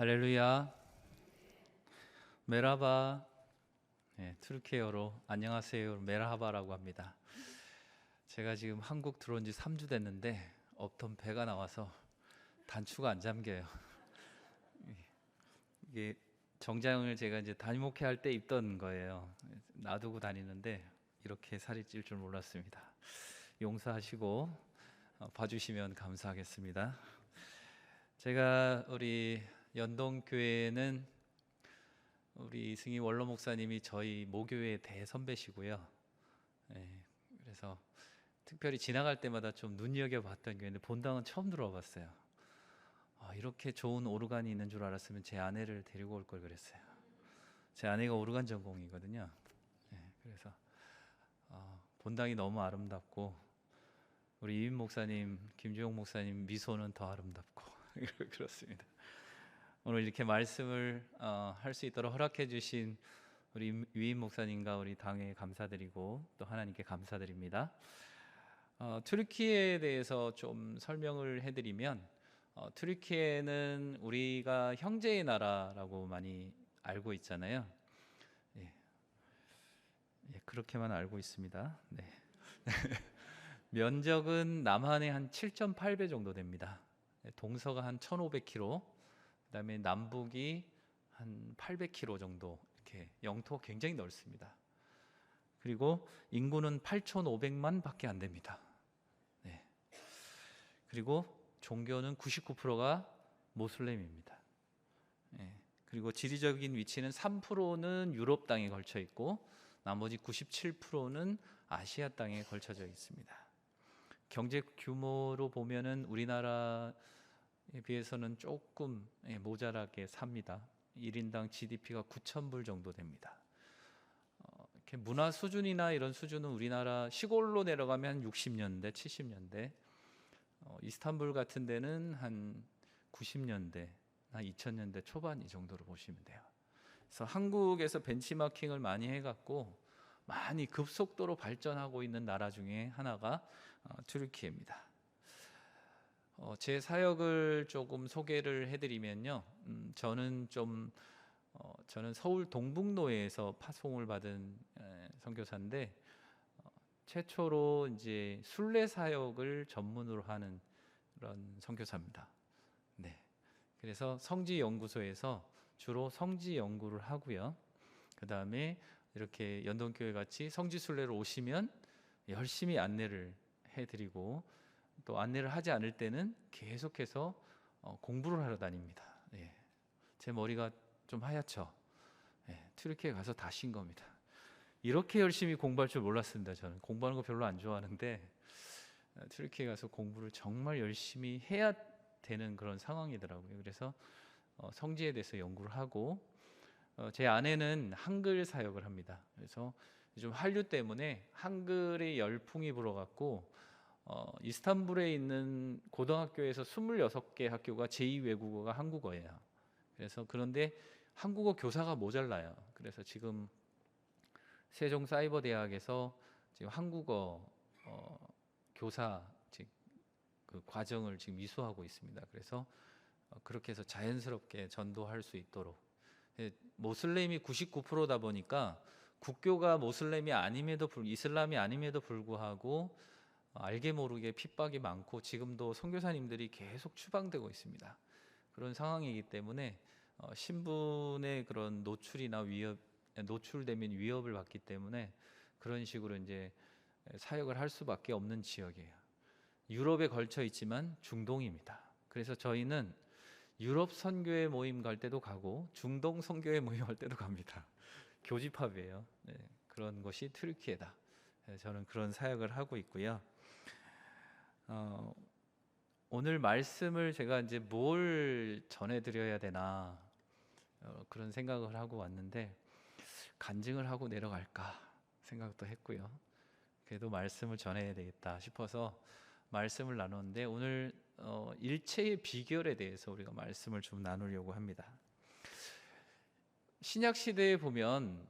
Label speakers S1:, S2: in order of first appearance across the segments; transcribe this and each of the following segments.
S1: 할렐루야. 메라바. 네, 투르키어로 안녕하세요 메라하바라고 합니다. 제가 지금 한국 들어온 지 3주 됐는데 없던 배가 나와서 단추가 안 잠겨요. 이게 정장을 제가 이제 담임 목회할 때 입던 거예요. 놔두고 다니는데 이렇게 살이 찔 줄 몰랐습니다. 용서하시고 봐주시면 감사하겠습니다. 제가 우리 연동교회는 우리 승희 원로 목사님이 저희 모교회 대선배시고요. 그래서 특별히 지나갈 때마다 좀 눈여겨봤던 교회인데 본당은 처음 들어봤어요. 이렇게 좋은 오르간이 있는 줄 알았으면 제 아내를 데리고 올 걸 그랬어요. 제 아내가 오르간 전공이거든요. 그래서 본당이 너무 아름답고 우리 이민 목사님, 김주용 목사님 미소는 더 아름답고 그렇습니다. 오늘 이렇게 말씀을 할 수 있도록 허락해 주신 우리 위임 목사님과 우리 당에 감사드리고 또 하나님께 감사드립니다. 튀르키예에 대해서 좀 설명을 해드리면 튀르키예는 우리가 형제의 나라라고 많이 알고 있잖아요. 그렇게만 알고 있습니다. 네. 면적은 남한의 한 7.8배 정도 됩니다. 동서가 한 1,500km, 그다음에 남북이 한 800km 정도, 이렇게 영토 굉장히 넓습니다. 그리고 인구는 8,500만 밖에 안 됩니다. 네. 그리고 종교는 99%가 모슬렘입니다. 그리고 지리적인 위치는 3%는 유럽 땅에 걸쳐 있고 나머지 97%는 아시아 땅에 걸쳐져 있습니다. 경제 규모로 보면은 우리나라에 비해서는 조금 모자라게 삽니다. 1인당 GDP가 9,000불 정도 됩니다. 이렇게 문화 수준이나 이런 수준은 우리나라 시골로 내려가면 한 60년대, 70년대, 이스탄불 같은 데는 한 90년대, 한 2000년대 초반 이 정도로 보시면 돼요. 그래서 한국에서 벤치마킹을 많이 해갖고 많이 급속도로 발전하고 있는 나라 중에 하나가 튀르키예입니다. 제 사역을 조금 소개를 해드리면요, 저는 서울 동북로에서 파송을 받은 선교사인데 최초로 이제 순례 사역을 전문으로 하는 그런 선교사입니다. 네, 그래서 성지 연구소에서 주로 성지 연구를 하고요. 그 다음에 이렇게 연동교회 같이 성지 순례를 오시면 열심히 안내를 해드리고 또 안내를 하지 않을 때는 계속해서 공부를 하러 다닙니다. 제 머리가 좀 하얗죠. 튀르키예 가서 다 신 겁니다. 이렇게 열심히 공부할 줄 몰랐습니다. 저는 공부하는 거 별로 안 좋아하는데 튀르키예 가서 공부를 정말 열심히 해야 되는 그런 상황이더라고요. 그래서 성지에 대해서 연구를 하고 제 아내는 한글 사역을 합니다. 그래서 요즘 한류 때문에 한글의 열풍이 불어갖고 이스탄불에 있는 고등학교에서 26개 학교가 제2 외국어가 한국어예요. 그래서 그런데 한국어 교사가 모자라요. 그래서 지금 세종사이버대학에서 지금 한국어 교사 그 과정을 지금 이수하고 있습니다. 그래서 그렇게 해서 자연스럽게 전도할 수 있도록, 모슬렘이 99%다 보니까 국교가 모슬렘이 아님에도 이슬람이 아님에도 불구하고 알게 모르게 핍박이 많고 지금도 선교사님들이 계속 추방되고 있습니다. 그런 상황이기 때문에 신분의 그런 노출이나 노출되면 위협을 받기 때문에 그런 식으로 이제 사역을 할 수밖에 없는 지역이에요. 유럽에 걸쳐 있지만 중동입니다. 그래서 저희는 유럽 선교회 모임 갈 때도 가고 중동 선교회 모임 갈 때도 갑니다. 교집합이에요. 그런 것이 튀르키예다. 저는 그런 사역을 하고 있고요. 오늘 말씀을 제가 이제 뭘 전해드려야 되나 그런 생각을 하고 왔는데 간증을 하고 내려갈까 생각도 했고요. 그래도 말씀을 전해야 되겠다 싶어서 말씀을 나눴는데 오늘 일체의 비결에 대해서 우리가 말씀을 좀 나누려고 합니다. 신약 시대에 보면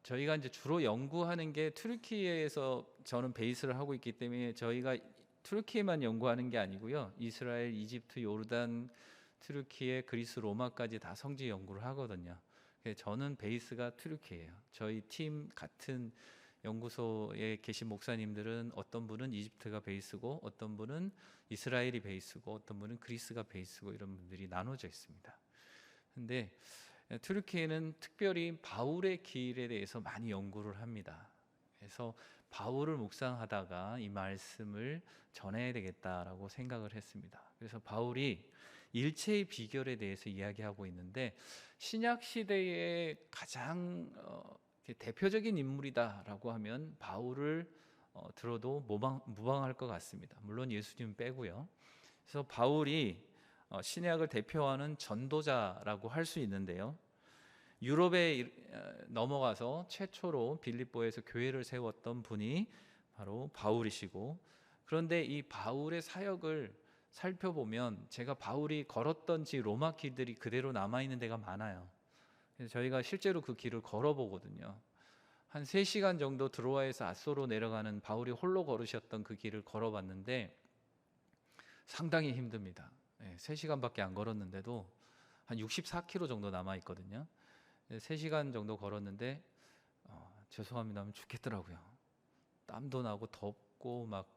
S1: 저희가 이제 주로 연구하는 게 튀르키예에서 저는 베이스를 하고 있기 때문에 저희가 튀르키예만 연구하는 게 아니고요. 이스라엘, 이집트, 요르단, 튀르키예, 그리스, 로마까지 다 성지 연구를 하거든요. 그래서 저는 베이스가 튀르키예요. 저희 팀 같은 연구소에 계신 목사님들은 어떤 분은 이집트가 베이스고 어떤 분은 이스라엘이 베이스고 어떤 분은 그리스가 베이스고 이런 분들이 나눠져 있습니다. 근데 튀르키예는 특별히 바울의 길에 대해서 많이 연구를 합니다. 그래서 바울을 묵상하다가 이 말씀을 전해야 되겠다라고 생각을 했습니다. 그래서 바울이 일체의 비결에 대해서 이야기하고 있는데 신약 시대의 가장 대표적인 인물이다라고 하면 바울을 들어도 무방할 것 같습니다. 물론 예수님 빼고요. 그래서 바울이 신약을 대표하는 전도자라고 할 수 있는데요. 유럽에 넘어가서 최초로 빌립보에서 교회를 세웠던 분이 바로 바울이시고, 그런데 이 바울의 사역을 살펴보면 제가 바울이 걸었던 로마 길들이 그대로 남아있는 데가 많아요. 그래서 저희가 실제로 그 길을 걸어보거든요. 한 3시간 정도 드로아에서 아소로 내려가는 바울이 홀로 걸으셨던 그 길을 걸어봤는데 상당히 힘듭니다. 3시간밖에 안 걸었는데도 한 64km 정도 남아있거든요. 3시간 정도 걸었는데 죄송합니다 하면 죽겠더라고요. 땀도 나고 덥고 막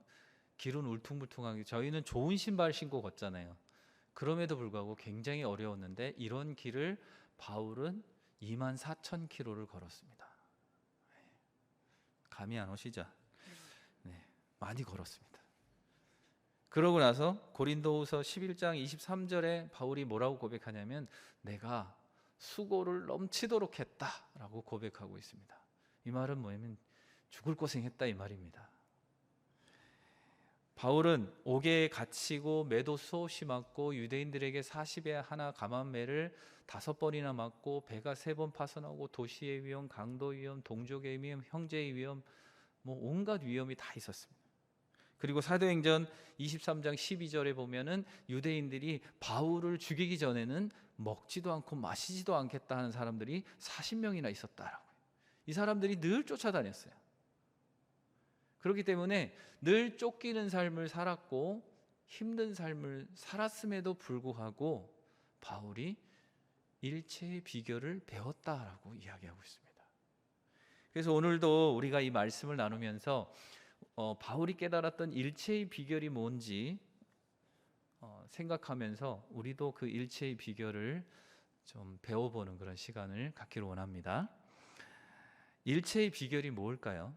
S1: 길은 울퉁불퉁하게, 저희는 좋은 신발 신고 걷잖아요. 그럼에도 불구하고 굉장히 어려웠는데 이런 길을 바울은 24,000km를 걸었습니다. 감이 안 오시죠? 네, 많이 걸었습니다. 그러고 나서 고린도후서 11장 23절에 바울이 뭐라고 고백하냐면 내가 수고를 넘치도록 했다라고 고백하고 있습니다. 이 말은 뭐냐면 죽을 고생했다 이 말입니다. 바울은 옥에 갇히고 매도 수없이 맞고 유대인들에게 40에 하나 감한매를 5번이나 맞고 배가 3번 파손하고 도시의 위험, 강도 위험, 동족의 위험, 형제의 위험, 온갖 위험이 다 있었습니다. 그리고 사도행전 23장 12절에 보면은 유대인들이 바울을 죽이기 전에는 먹지도 않고 마시지도 않겠다 하는 사람들이 40명이나 있었다라고요. 이 사람들이 늘 쫓아다녔어요. 그렇기 때문에 늘 쫓기는 삶을 살았고 힘든 삶을 살았음에도 불구하고 바울이 일체의 비결을 배웠다라고 이야기하고 있습니다. 그래서 오늘도 우리가 이 말씀을 나누면서 바울이 깨달았던 일체의 비결이 뭔지 생각하면서 우리도 그 일체의 비결을 좀 배워보는 그런 시간을 갖기를 원합니다. 일체의 비결이 뭘까요?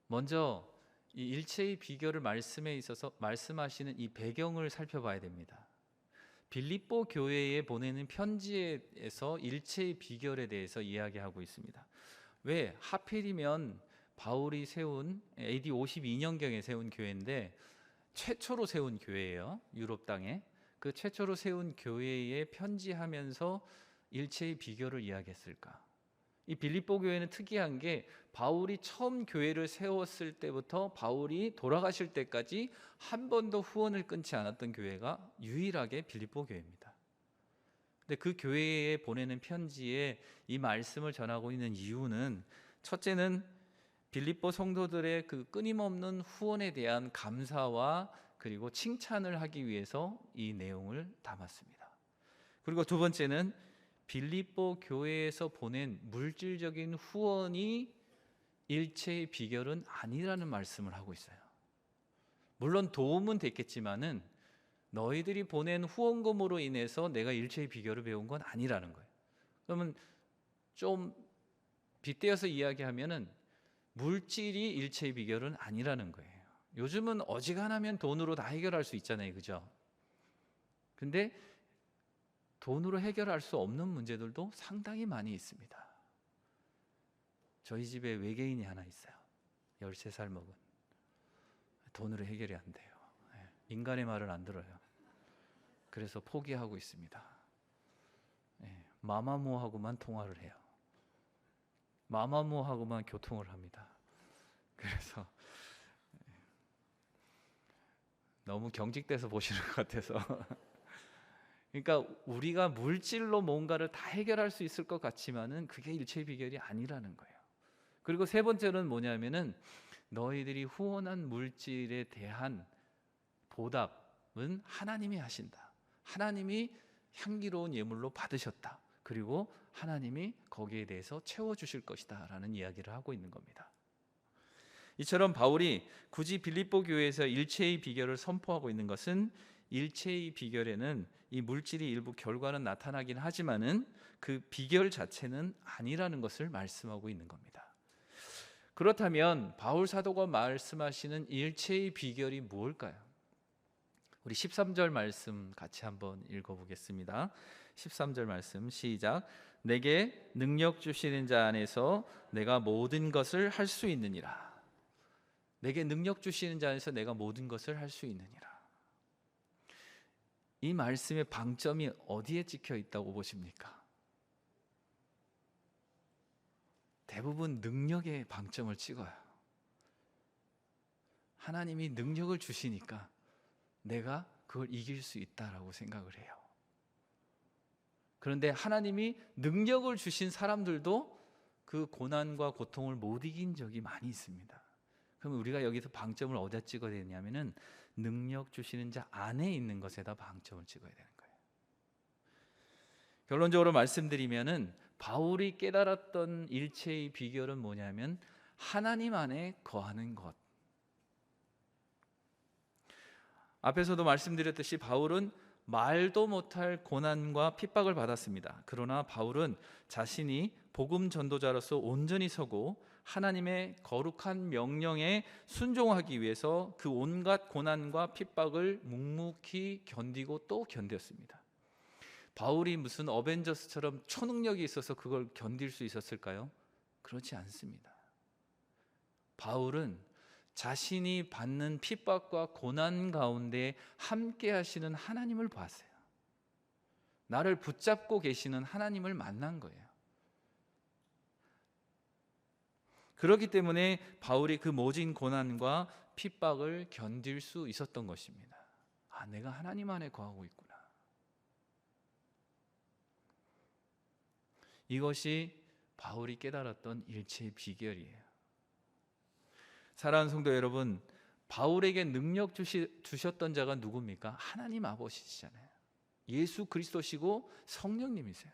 S1: 먼저 이 일체의 비결을 말씀에 있어서 말씀하시는 이 배경을 살펴봐야 됩니다. 빌립보 교회에 보내는 편지에서 일체의 비결에 대해서 이야기하고 있습니다. 왜 하필이면 바울이 세운 AD 52년경에 세운 교회인데 최초로 세운 교회예요. 유럽 땅에. 그 최초로 세운 교회에 편지하면서 일체의 비결을 이야기했을까? 이 빌립보 교회는 특이한 게 바울이 처음 교회를 세웠을 때부터 바울이 돌아가실 때까지 한 번도 후원을 끊지 않았던 교회가 유일하게 빌립보 교회입니다. 근데 그 교회에 보내는 편지에 이 말씀을 전하고 있는 이유는 첫째는 빌립보 성도들의 그 끊임없는 후원에 대한 감사와 그리고 칭찬을 하기 위해서 이 내용을 담았습니다. 그리고 두 번째는 빌립보 교회에서 보낸 물질적인 후원이 일체의 비결은 아니라는 말씀을 하고 있어요. 물론 도움은 됐겠지만은 너희들이 보낸 후원금으로 인해서 내가 일체의 비결을 배운 건 아니라는 거예요. 그러면 좀 빗대어서 이야기하면은 물질이 일체의 비결은 아니라는 거예요. 요즘은 어지간하면 돈으로 다 해결할 수 있잖아요, 그죠? 근데 돈으로 해결할 수 없는 문제들도 상당히 많이 있습니다. 저희 집에 외계인이 하나 있어요. 13살 먹은. 돈으로 해결이 안 돼요. 인간의 말을 안 들어요. 그래서 포기하고 있습니다. 마마무하고만 통화를 해요. 마마무하고만 교통을 합니다. 그래서 너무 경직돼서 보시는 것 같아서 그러니까 우리가 물질로 뭔가를 다 해결할 수 있을 것 같지만은 그게 일체의 비결이 아니라는 거예요. 그리고 세 번째는 뭐냐면은 너희들이 후원한 물질에 대한 보답은 하나님이 하신다. 하나님이 향기로운 예물로 받으셨다. 그리고 하나님이 거기에 대해서 채워주실 것이다 라는 이야기를 하고 있는 겁니다. 이처럼 바울이 굳이 빌립보 교회에서 일체의 비결을 선포하고 있는 것은 일체의 비결에는 이 물질이 일부 결과는 나타나긴 하지만은 그 비결 자체는 아니라는 것을 말씀하고 있는 겁니다. 그렇다면 바울 사도가 말씀하시는 일체의 비결이 무엇일까요? 우리 13절 말씀 같이 한번 읽어보겠습니다. 13절 말씀 시작. 내게 능력 주시는 자 안에서 내가 모든 것을 할 수 있느니라. 내게 능력 주시는 자 안에서 내가 모든 것을 할 수 있느니라. 이 말씀의 방점이 어디에 찍혀 있다고 보십니까? 대부분 능력에 방점을 찍어요. 하나님이 능력을 주시니까 내가 그걸 이길 수 있다라고 생각을 해요. 그런데 하나님이 능력을 주신 사람들도 그 고난과 고통을 못 이긴 적이 많이 있습니다. 그럼 우리가 여기서 방점을 어디다 찍어야 되냐면은 능력 주시는 자 안에 있는 것에다 방점을 찍어야 되는 거예요. 결론적으로 말씀드리면은 바울이 깨달았던 일체의 비결은 뭐냐면 하나님 안에 거하는 것. 앞에서도 말씀드렸듯이 바울은 말도 못할 고난과 핍박을 받았습니다. 그러나 바울은 자신이 복음 전도자로서 온전히 서고 하나님의 거룩한 명령에 순종하기 위해서 그 온갖 고난과 핍박을 묵묵히 견디고 또 견뎠습니다. 바울이 무슨 어벤져스처럼 초능력이 있어서 그걸 견딜 수 있었을까요? 그렇지 않습니다. 바울은 자신이 받는 핍박과 고난 가운데 함께 하시는 하나님을 봤어요. 나를 붙잡고 계시는 하나님을 만난 거예요. 그렇기 때문에 바울이 그 모진 고난과 핍박을 견딜 수 있었던 것입니다. 아, 내가 하나님 안에 거하고 있구나. 이것이 바울이 깨달았던 일체의 비결이에요. 사랑하는 성도 여러분, 바울에게 능력 주셨던 자가 누굽니까? 하나님 아버지시잖아요. 예수 그리스도시고 성령님이세요.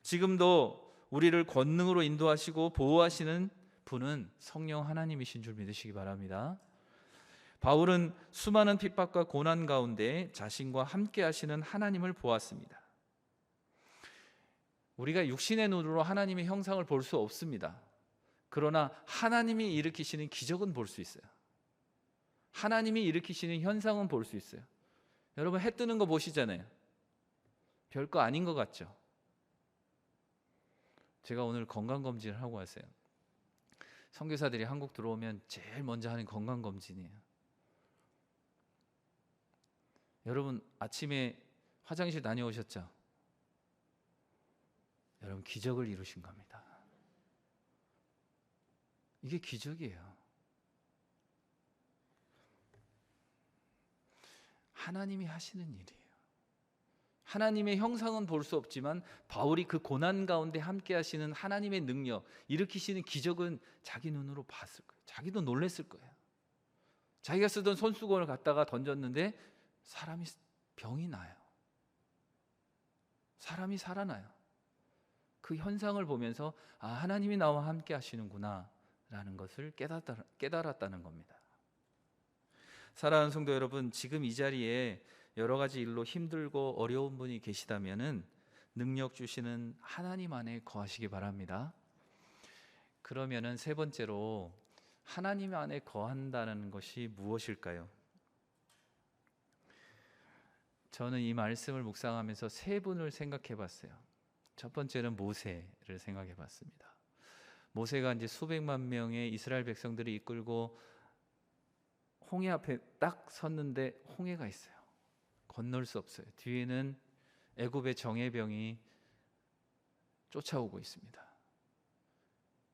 S1: 지금도 우리를 권능으로 인도하시고 보호하시는 분은 성령 하나님이신 줄 믿으시기 바랍니다. 바울은 수많은 핍박과 고난 가운데 자신과 함께 하시는 하나님을 보았습니다. 우리가 육신의 눈으로 하나님의 형상을 볼 수 없습니다. 그러나 하나님이 일으키시는 기적은 볼 수 있어요. 하나님이 일으키시는 현상은 볼 수 있어요. 여러분 해 뜨는 거 보시잖아요. 별거 아닌 것 같죠? 제가 오늘 건강검진을 하고 왔어요. 선교사들이 한국 들어오면 제일 먼저 하는 건강검진이에요. 여러분 아침에 화장실 다녀오셨죠? 여러분 기적을 이루신 겁니다. 이게 기적이에요. 하나님이 하시는 일이에요. 하나님의 형상은 볼 수 없지만 바울이 그 고난 가운데 함께 하시는 하나님의 능력, 일으키시는 기적은 자기 눈으로 봤을 거예요. 자기도 놀랬을 거예요. 자기가 쓰던 손수건을 갖다가 던졌는데 사람이 병이 나요. 사람이 살아나요. 그 현상을 보면서 아, 하나님이 나와 함께 하시는구나 라는 것을 깨달았다는 겁니다. 사랑하는 성도 여러분, 지금 이 자리에 여러 가지 일로 힘들고 어려운 분이 계시다면은 능력 주시는 하나님 안에 거하시기 바랍니다. 그러면은 세 번째로 하나님 안에 거한다는 것이 무엇일까요? 저는 이 말씀을 묵상하면서 세 분을 생각해 봤어요. 첫 번째는 모세를 생각해 봤습니다. 모세가 이제 수백만 명의 이스라엘 백성들을 이끌고 홍해 앞에 딱 섰는데 홍해가 있어요. 건널 수 없어요. 뒤에는 애굽의 정예병이 쫓아오고 있습니다.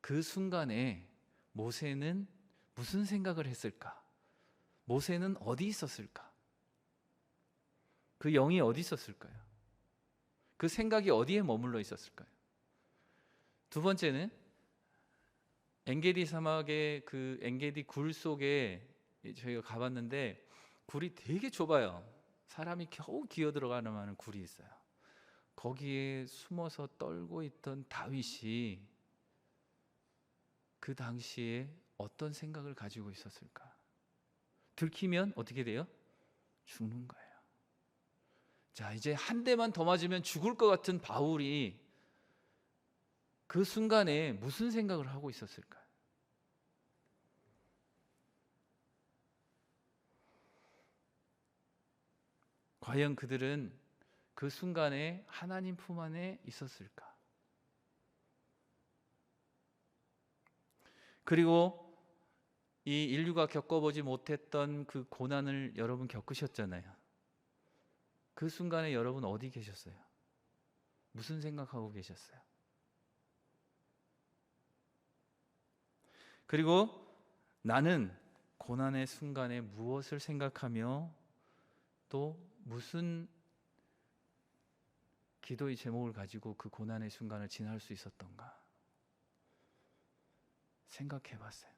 S1: 그 순간에 모세는 무슨 생각을 했을까? 모세는 어디 있었을까? 그 영이 어디 있었을까요? 그 생각이 어디에 머물러 있었을까요? 두 번째는 엔게디 사막의 그 엔게디 굴 속에 저희가 가봤는데 굴이 되게 좁아요. 사람이 겨우 기어 들어가는 만한 굴이 있어요. 거기에 숨어서 떨고 있던 다윗이 그 당시에 어떤 생각을 가지고 있었을까? 들키면 어떻게 돼요? 죽는 거예요. 자, 이제 한 대만 더 맞으면 죽을 것 같은 바울이 그 순간에 무슨 생각을 하고 있었을까? 과연 그들은 그 순간에 하나님 품 안에 있었을까? 그리고 이 인류가 겪어보지 못했던 그 고난을 여러분 겪으셨잖아요. 그 순간에 여러분 어디 계셨어요? 무슨 생각하고 계셨어요? 그리고 나는 고난의 순간에 무엇을 생각하며 또 무슨 기도의 제목을 가지고 그 고난의 순간을 지날 수 있었던가 생각해 봤어요.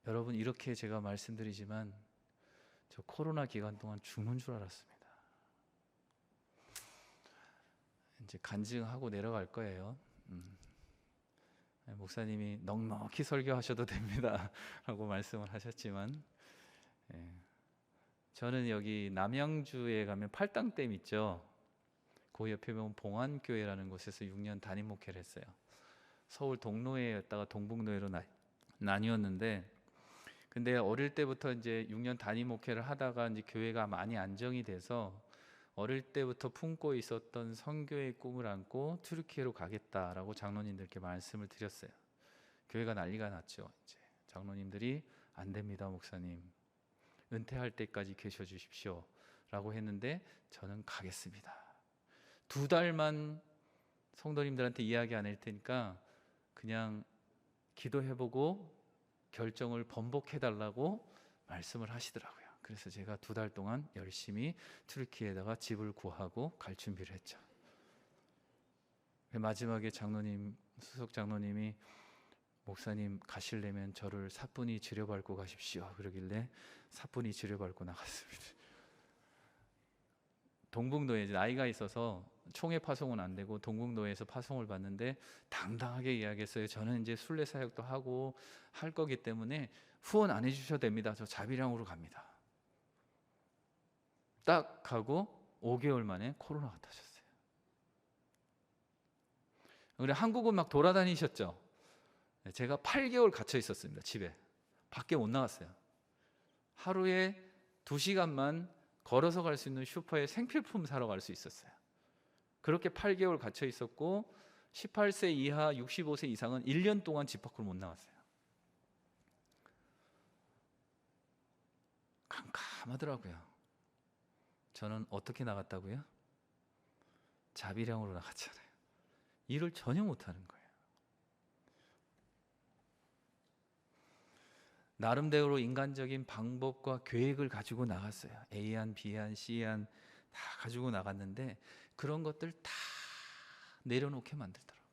S1: 여러분, 이렇게 제가 말씀드리지만 저 코로나 기간 동안 죽는 줄 알았습니다. 이제 간증하고 내려갈 거예요. 목사님이 넉넉히 설교하셔도 됩니다 라고 말씀을 하셨지만, 저는 여기 남양주에 가면 팔당댐 있죠. 그 옆에 보면 봉안교회라는 곳에서 6년 담임 목회를 했어요. 서울 동로에였다가 동북로에로 나뉘었는데, 근데 어릴 때부터 이제 6년 담임 목회를 하다가 이제 교회가 많이 안정이 돼서 어릴 때부터 품고 있었던 선교의 꿈을 안고 튀르키예로 가겠다라고 장로님들께 말씀을 드렸어요. 교회가 난리가 났죠. 이제 장로님들이 안 됩니다, 목사님. 은퇴할 때까지 계셔 주십시오 라고 했는데 저는 가겠습니다. 2달만 성도님들한테 이야기 안 할 테니까 그냥 기도해보고 결정을 번복해달라고 말씀을 하시더라고요. 그래서 제가 2달 동안 열심히 튀르키예에다가 집을 구하고 갈 준비를 했죠. 마지막에 수석 장로님이 목사님 가시려면 저를 사뿐히 지려밟고 가십시오 그러길래 사뿐히 지려밟고 나갔습니다. 동북로에 나이가 있어서 총회 파송은 안 되고 동북로에서 파송을 받는데 당당하게 이야기했어요. 저는 이제 순례 사역도 하고 할 거기 때문에 후원 안 해주셔도 됩니다. 저 자비량으로 갑니다. 딱 가고 5개월 만에 코로나가 터졌어요. 그래 한국은 막 돌아다니셨죠. 제가 8개월 갇혀 있었습니다. 집에 밖에 못 나갔어요. 하루에 2시간만 걸어서 갈 수 있는 슈퍼에 생필품 사러 갈 수 있었어요. 그렇게 8개월 갇혀 있었고 18세 이하 65세 이상은 1년 동안 집 밖으로 못 나갔어요. 깜깜하더라고요. 저는 어떻게 나갔다고요? 자비량으로 나갔잖아요. 일을 전혀 못하는 거예요. 나름대로 인간적인 방법과 계획을 가지고 나갔어요. A안, B안, C안 다 가지고 나갔는데 그런 것들 다 내려놓게 만들더라고요.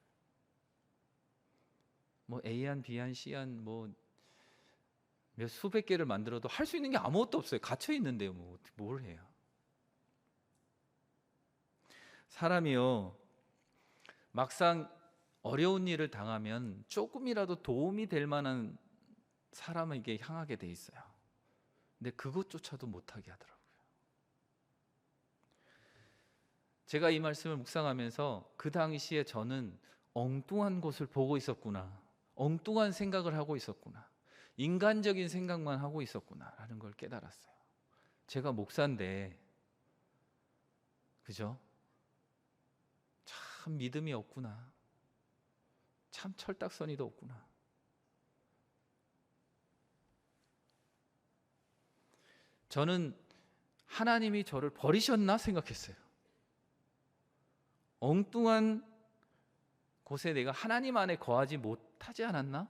S1: 뭐 A안, B안, C안 뭐 몇 수백 개를 만들어도 할 수 있는 게 아무것도 없어요. 갇혀 있는데요. 뭘 해요? 사람이요, 막상 어려운 일을 당하면 조금이라도 도움이 될 만한 사람에게 향하게 돼 있어요. 근데 그것조차도 못하게 하더라고요. 제가 이 말씀을 묵상하면서 그 당시에 저는 엉뚱한 곳을 보고 있었구나, 엉뚱한 생각을 하고 있었구나, 인간적인 생각만 하고 있었구나 라는 걸 깨달았어요. 제가 목사인데 그죠? 참 믿음이 없구나, 참 철딱서니도 없구나. 저는 하나님이 저를 버리셨나 생각했어요. 엉뚱한 곳에 내가 하나님 안에 거하지 못하지 않았나?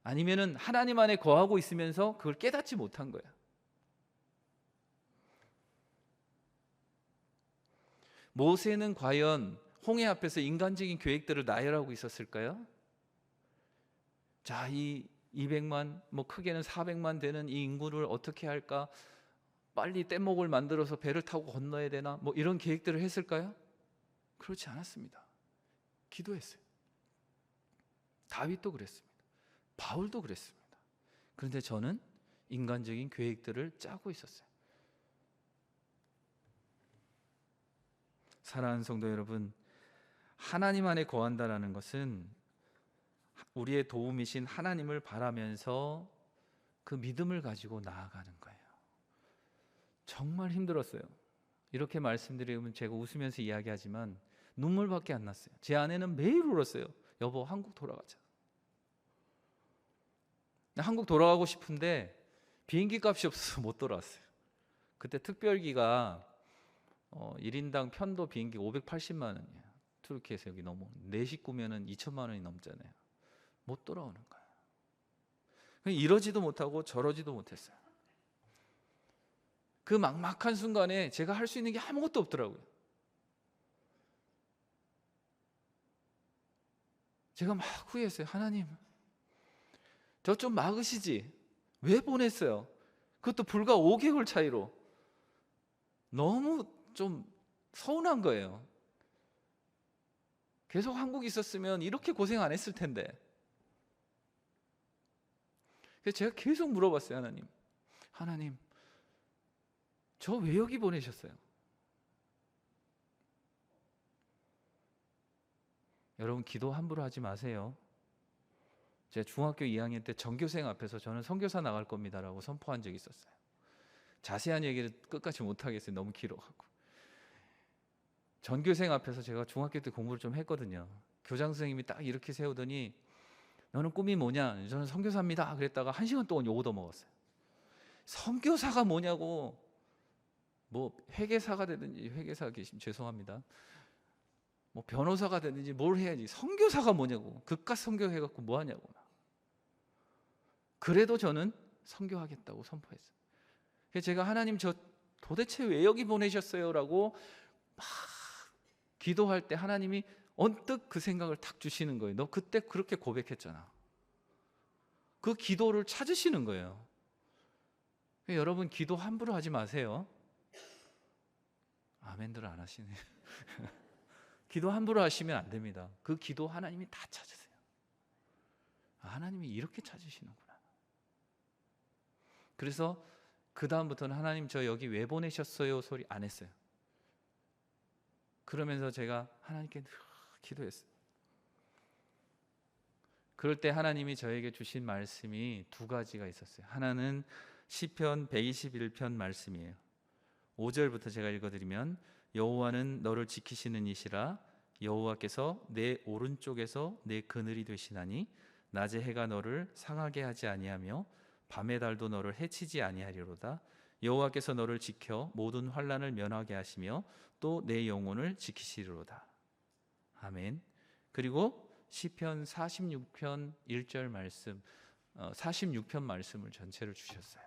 S1: 아니면은 하나님 안에 거하고 있으면서 그걸 깨닫지 못한 거야. 모세는 과연 홍해 앞에서 인간적인 계획들을 나열하고 있었을까요? 자, 이 200만, 뭐 크게는 400만 되는 이 인구를 어떻게 할까? 빨리 뗏목을 만들어서 배를 타고 건너야 되나? 뭐 이런 계획들을 했을까요? 그렇지 않았습니다. 기도했어요. 다윗도 그랬습니다. 바울도 그랬습니다. 그런데 저는 인간적인 계획들을 짜고 있었어요. 사랑하는 성도 여러분, 하나님 안에 거한다라는 것은 우리의 도움이신 하나님을 바라면서 그 믿음을 가지고 나아가는 거예요. 정말 힘들었어요. 이렇게 말씀드리면 제가 웃으면서 이야기하지만 눈물밖에 안 났어요. 제 아내는 매일 울었어요. 여보, 한국 돌아가자. 한국 돌아가고 싶은데 비행기 값이 없어서 못 돌아왔어요. 그때 특별기가 1인당 편도 비행기 580만 원이에요. 투르키에서 여기 넘어. 내 식구면은 2천만 원이 넘잖아요. 못 돌아오는 거예요. 이러지도 못하고 저러지도 못했어요. 그 막막한 순간에 제가 할 수 있는 게 아무것도 없더라고요. 제가 막 후회했어요. 하나님, 저 좀 막으시지. 왜 보냈어요? 그것도 불과 5개월 차이로. 너무 좀 서운한 거예요. 계속 한국에 있었으면 이렇게 고생 안 했을 텐데. 그래서 제가 계속 물어봤어요. 하나님, 저 왜 여기 보내셨어요? 여러분, 기도 함부로 하지 마세요. 제가 중학교 2학년 때 전교생 앞에서 저는 선교사 나갈 겁니다라고 선포한 적이 있었어요. 자세한 얘기를 끝까지 못하겠어요. 너무 길어갖고. 전교생 앞에서 제가 중학교 때 공부를 좀 했거든요. 교장 선생님이 딱 이렇게 세우더니 너는 꿈이 뭐냐? 저는 선교사입니다. 그랬다가 1시간 동안 욕 얻어먹었어요. 선교사가 뭐냐고. 뭐 회계사가 되든지, 회계사 계시면 죄송합니다. 뭐 변호사가 되든지 뭘 해야지. 선교사가 뭐냐고. 그깟 선교해갖고 뭐 하냐고. 그래도 저는 선교하겠다고 선포했어요. 그래서 제가 하나님, 저 도대체 왜 여기 보내셨어요? 라고 막 기도할 때 하나님이 언뜻 그 생각을 탁 주시는 거예요. 너 그때 그렇게 고백했잖아. 그 기도를 찾으시는 거예요. 여러분, 기도 함부로 하지 마세요. 아멘들 안 하시네. 기도 함부로 하시면 안 됩니다. 그 기도 하나님이 다 찾으세요. 하나님이 이렇게 찾으시는구나. 그래서 그 다음부터는 하나님, 저 여기 왜 보내셨어요? 소리 안 했어요. 그러면서 제가 하나님께 늘 기도했어요. 그럴 때 하나님이 저에게 주신 말씀이 두 가지가 있었어요. 하나는 시편 121편 말씀이에요. 5절부터 제가 읽어드리면, 여호와는 너를 지키시는 이시라. 여호와께서 내 오른쪽에서 내 그늘이 되시나니 낮에 해가 너를 상하게 하지 아니하며 밤의 달도 너를 해치지 아니하리로다. 여호와께서 너를 지켜 모든 환난을 면하게 하시며 또 내 영혼을 지키시리로다. 아멘. 그리고 시편 46편 1절 말씀, 46편 말씀을 전체를 주셨어요.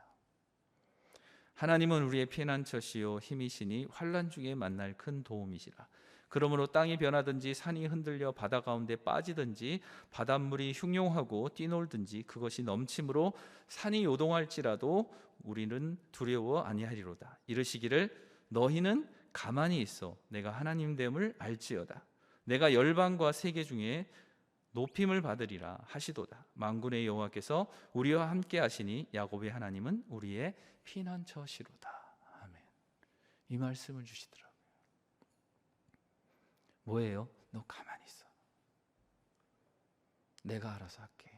S1: 하나님은 우리의 피난처시요 힘이시니 환난 중에 만날 큰 도움이시라. 그러므로 땅이 변하든지 산이 흔들려 바다 가운데 빠지든지 바닷물이 흉용하고 뛰놀든지 그것이 넘침으로 산이 요동할지라도 우리는 두려워 아니하리로다. 이르시기를 너희는 가만히 있어 내가 하나님됨을 알지어다. 내가 열방과 세계 중에 높임을 받으리라 하시도다. 만군의 여호와께서 우리와 함께 하시니 야곱의 하나님은 우리의 피난처시로다. 아멘. 이 말씀을 주시더라고요. 뭐예요? 너 가만히 있어. 내가 알아서 할게.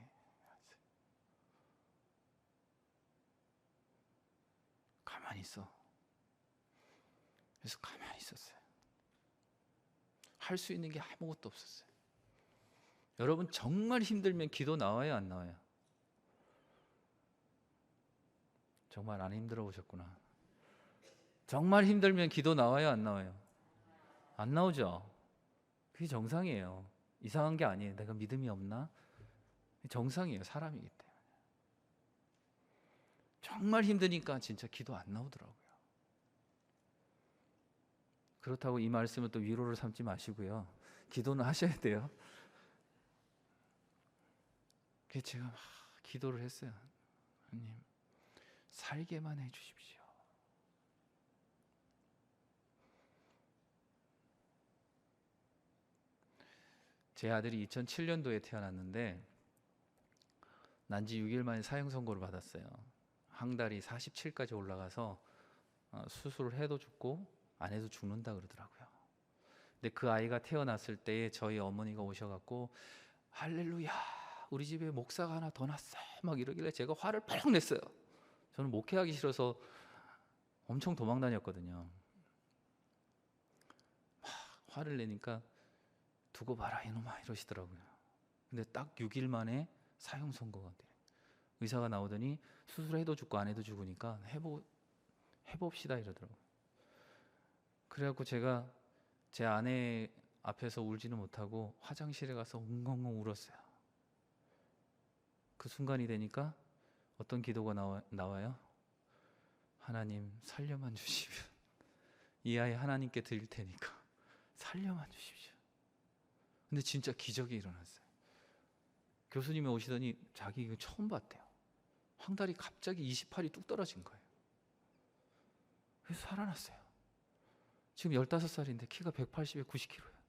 S1: 가만히 있어. 그래서 가만히 있었어요. 할 수 있는 게 아무것도 없었어요. 여러분, 정말 힘들면 기도 나와요, 안 나와요? 정말 안 힘들어 보셨구나. 정말 힘들면 기도 나와요, 안 나와요? 안 나오죠? 그게 정상이에요. 이상한 게 아니에요. 내가 믿음이 없나? 정상이에요. 사람이기 때문에. 정말 힘드니까 진짜 기도 안 나오더라고요. 그렇다고 이 말씀을 또 위로를 삼지 마시고요. 기도는 하셔야 돼요. 그래서 제가 막 기도를 했어요. 하나님, 살게만 해주십시오. 제 아들이 2007년도에 태어났는데 난 지 6일 만에 사형 선고를 받았어요. 항달이 47까지 올라가서 수술을 해도 죽고 안 해도 죽는다 그러더라고요. 근데 그 아이가 태어났을 때에 저희 어머니가 오셔갖고 할렐루야, 우리 집에 목사가 하나 더 났어 막 이러길래 제가 화를 팍 냈어요. 저는 목회하기 싫어서 엄청 도망 다녔거든요. 막 화를 내니까 두고 봐라 이놈아 이러시더라고요. 근데 딱 6일 만에 사형 선고가 돼요. 의사가 나오더니 수술해도 죽고 안 해도 죽으니까 해봅시다 이러더라고요. 그래갖고 제가 제 아내 앞에서 울지는 못하고 화장실에 가서 웅엉웅 울었어요. 그 순간이 되니까 어떤 기도가 나와요? 하나님 살려만 주시면 이 아이 하나님께 드릴 테니까 살려만 주십시오. 근데 진짜 기적이 일어났어요. 교수님이 오시더니 자기 이거 처음 봤대요. 황달이 갑자기 28이 뚝 떨어진 거예요. 그래서 살아났어요. 지금 15살인데 키가 180에 90kg예요.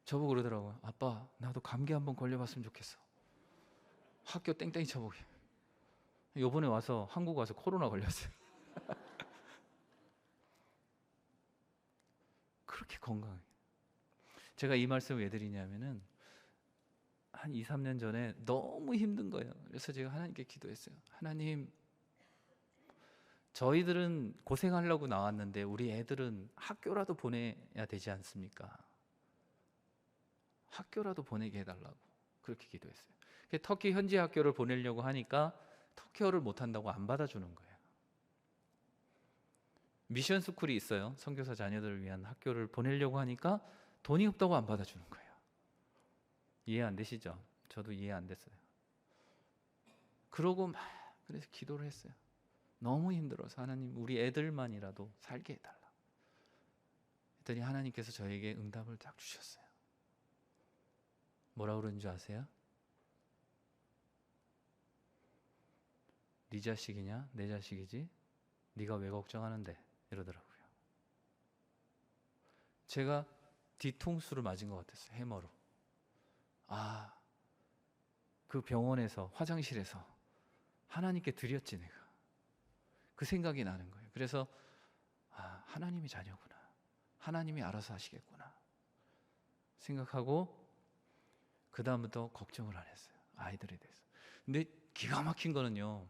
S1: 저보고 그러더라고요. 아빠, 나도 감기 한번 걸려봤으면 좋겠어. 학교 땡땡이 쳐보게. 요번에 와서 한국 와서 코로나 걸렸어요. 그렇게 건강해요. 제가 이 말씀을 왜 드리냐면은 한 2, 3년 전에 너무 힘든 거예요. 그래서 제가 하나님께 기도했어요. 하나님, 저희들은 고생하려고 나왔는데 우리 애들은 학교라도 보내야 되지 않습니까? 학교라도 보내게 해달라고 그렇게 기도했어요. 터키 현지 학교를 보내려고 하니까 터키어를 못한다고 안 받아주는 거예요. 미션 스쿨이 있어요. 선교사 자녀들을 위한 학교를 보내려고 하니까 돈이 없다고 안 받아주는 거예요. 이해 안 되시죠? 저도 이해 안 됐어요. 그러고 그래서 기도를 했어요. 너무 힘들어서 하나님 우리 애들만이라도 살게 해달라. 했더니 하나님께서 저에게 응답을 딱 주셨어요. 뭐라 그러는 줄 아세요? 네 자식이냐? 내 자식이지? 네가 왜 걱정하는데? 이러더라고요. 제가 뒤통수를 맞은 것 같았어요. 해머로. 그 병원에서 화장실에서 하나님께 드렸지 내가. 그 생각이 나는 거예요. 그래서 하나님이 자녀구나. 하나님이 알아서 하시겠구나 생각하고 그 다음부터 걱정을 안 했어요. 아이들에 대해서. 근데 기가 막힌 거는요,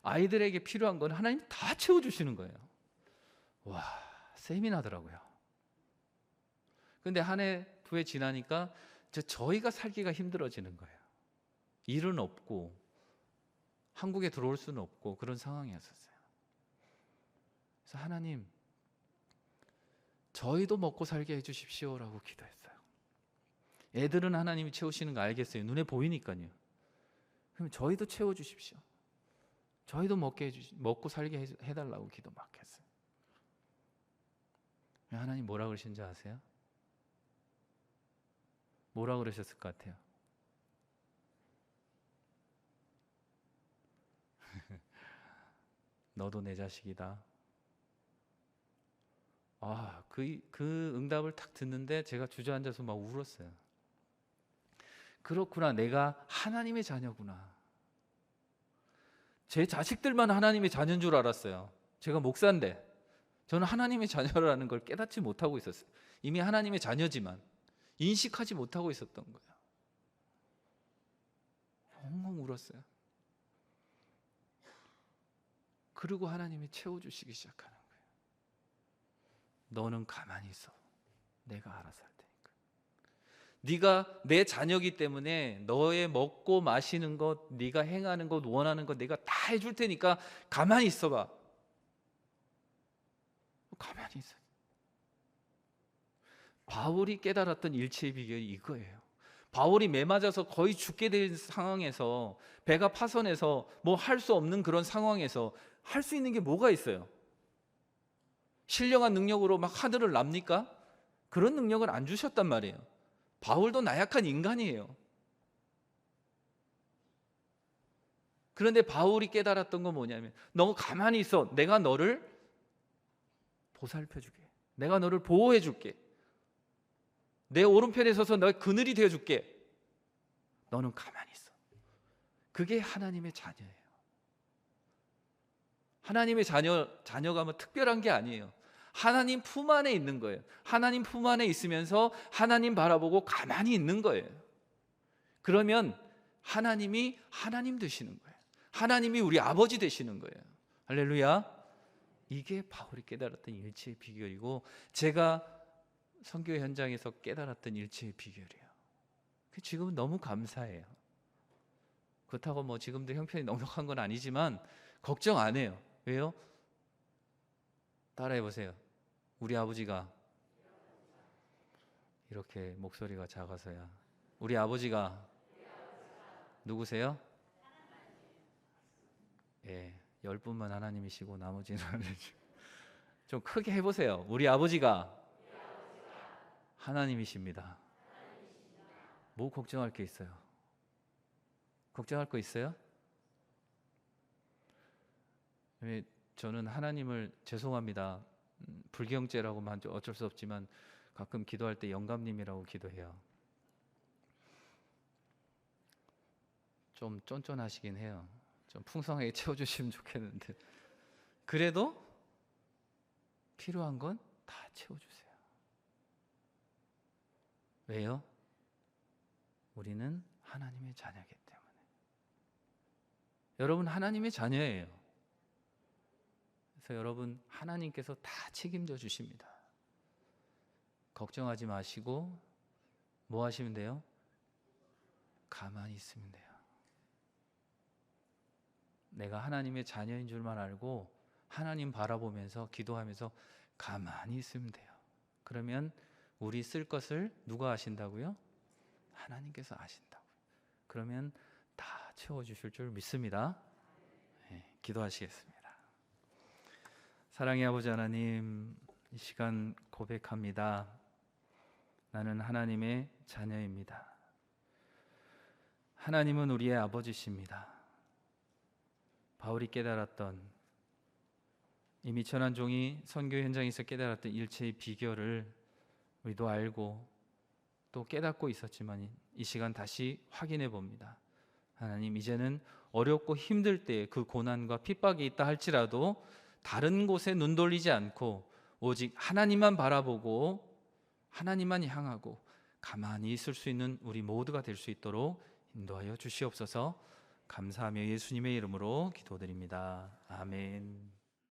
S1: 아이들에게 필요한 건 하나님 다 채워주시는 거예요. 와, 셈이 나더라고요. 근데 한 해, 두 해 지나니까 저희가 살기가 힘들어지는 거예요. 일은 없고 한국에 들어올 수는 없고 그런 상황이었었어요. 그래서 하나님, 저희도 먹고 살게 해주십시오라고 기도했어요. 애들은 하나님이 채우시는 거 알겠어요. 눈에 보이니까요. 그럼 저희도 채워주십시오. 저희도 먹고 살게 해달라고 기도 막 했어요. 하나님 뭐라 그러신지 아세요? 뭐라 그러셨을 것 같아요? 너도 내 자식이다. 그 응답을 딱 듣는데 제가 주저앉아서 막 울었어요. 그렇구나, 내가 하나님의 자녀구나. 제 자식들만 하나님의 자녀인 줄 알았어요. 제가 목사인데 저는 하나님의 자녀라는 걸 깨닫지 못하고 있었어요. 이미 하나님의 자녀지만 인식하지 못하고 있었던 거예요. 엉엉 울었어요. 그리고 하나님이 채워주시기 시작하는 거예요. 너는 가만히 있어. 내가 알아서 할 테니까. 네가 내 자녀이기 때문에 너의 먹고 마시는 것, 네가 행하는 것, 원하는 것 내가 다 해줄 테니까 가만히 있어봐. 가만히 있어. 바울이 깨달았던 일체의 비결이 이거예요. 바울이 매 맞아서 거의 죽게 된 상황에서, 배가 파선해서 뭐 할 수 없는 그런 상황에서 할 수 있는 게 뭐가 있어요? 신령한 능력으로 막 하늘을 납니까? 그런 능력을 안 주셨단 말이에요. 바울도 나약한 인간이에요. 그런데 바울이 깨달았던 건 뭐냐면, 너 가만히 있어. 내가 너를 보살펴주게. 내가 너를 보호해줄게. 내 오른편에 서서 너의 그늘이 되어줄게. 너는 가만히 있어. 그게 하나님의 자녀예요. 하나님의 자녀가 뭐 특별한 게 아니에요. 하나님 품 안에 있는 거예요. 하나님 품 안에 있으면서 하나님 바라보고 가만히 있는 거예요. 그러면 하나님이 하나님 되시는 거예요. 하나님이 우리 아버지 되시는 거예요. 할렐루야. 이게 바울이 깨달았던 일체의 비결이고, 제가 선교 현장에서 깨달았던 일체의 비결이에요. 지금은 너무 감사해요. 그렇다고 뭐 지금도 형편이 넉넉한 건 아니지만 걱정 안 해요. 왜요? 따라해 보세요. 우리 아버지가, 이렇게 목소리가 작아서야. 우리 아버지가 누구세요? 예, 10분만 하나님이시고 나머지는 좀 크게 해보세요. 우리 아버지가 하나님이십니다. 뭐 걱정할 게 있어요? 걱정할 거 있어요? 저는 하나님을, 죄송합니다, 불경죄라고 하면 어쩔 수 없지만 가끔 기도할 때 영감님이라고 기도해요. 좀 쫀쫀하시긴 해요. 좀 풍성하게 채워주시면 좋겠는데, 그래도 필요한 건 다 채워주세요. 왜요? 우리는 하나님의 자녀이기 때문에. 여러분 하나님의 자녀예요. 그래서 여러분 하나님께서 다 책임져 주십니다. 걱정하지 마시고 뭐 하시면 돼요? 가만히 있으면 돼요. 내가 하나님의 자녀인 줄만 알고 하나님 바라보면서 기도하면서 가만히 있으면 돼요. 그러면 우리 쓸 것을 누가 아신다고요? 하나님께서 아신다고요. 그러면 다 채워주실 줄 믿습니다. 네, 기도하시겠습니다. 사랑의 아버지 하나님, 이 시간 고백합니다. 나는 하나님의 자녀입니다. 하나님은 우리의 아버지십니다. 바울이 깨달았던, 이미 천한 종이 선교 현장에서 깨달았던 일체의 비결을 우리도 알고 또 깨닫고 있었지만 이 시간 다시 확인해 봅니다. 하나님, 이제는 어렵고 힘들 때 그 고난과 핍박이 있다 할지라도 다른 곳에 눈 돌리지 않고 오직 하나님만 바라보고 하나님만 향하고 가만히 있을 수 있는 우리 모두가 될 수 있도록 인도하여 주시옵소서. 감사하며 예수님의 이름으로 기도드립니다. 아멘.